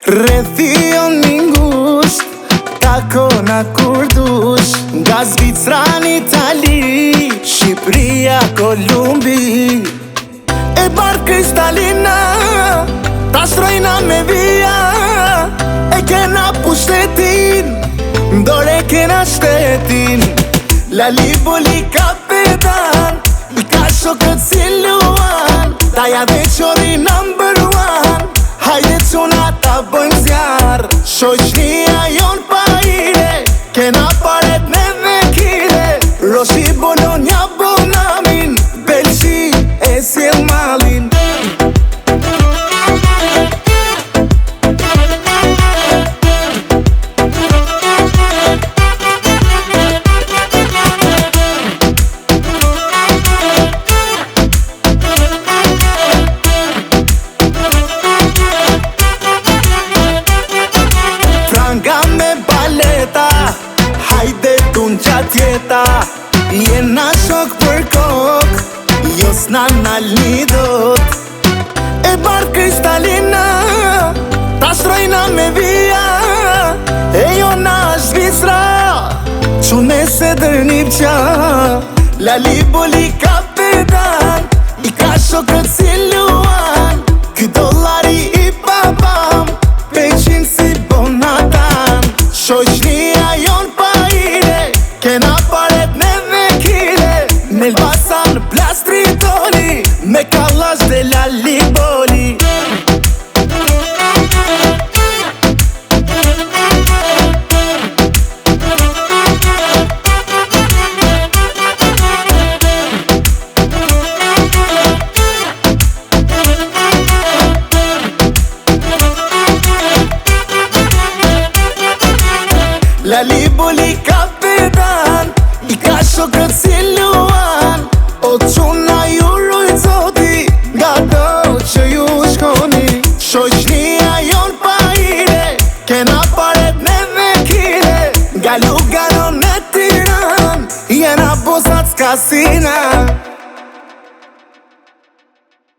Rrethi o ngusht, takona kur dush. Nga Zvicra n'Itali, Shqipria, Kolumbi. E bar kristalina, ta shtrojna me vija. E kena pushtetin, ndore kena shtetin. La Liboli kapetan, I ka shokët si luan. Daja dhe qori number one. Hajde quna ta bëjmë zjarë. Shoqnia jon pa ire, kena paret me dhe kile. Roshi Bologna bonamin, Belqi e sjell malin. Franga me baleta, hajde tun qatë jeta. Jena shok për kok, jo s'na nalni dot. E bar kristalina, ta shtrojna me vija. E jona Zvicra, qune se dërni pqa. La Liboli kapetan, I ka shokët si luan. Ky dollari I babam, peqin si bonatan. Shoqnia jon pa ire, kena paret me dhe kile. Me Elbasan plas Tritoli, me kallash dhe La Liboli. La Liboli kapetan, I ka shokët si luan. O quna ju rujt zoti, nga do që ju shkoni. Shoqnia jon pa ire, kena paret me dhe kile. Nga Lugano në Tiran, jena bosat s'ka sina.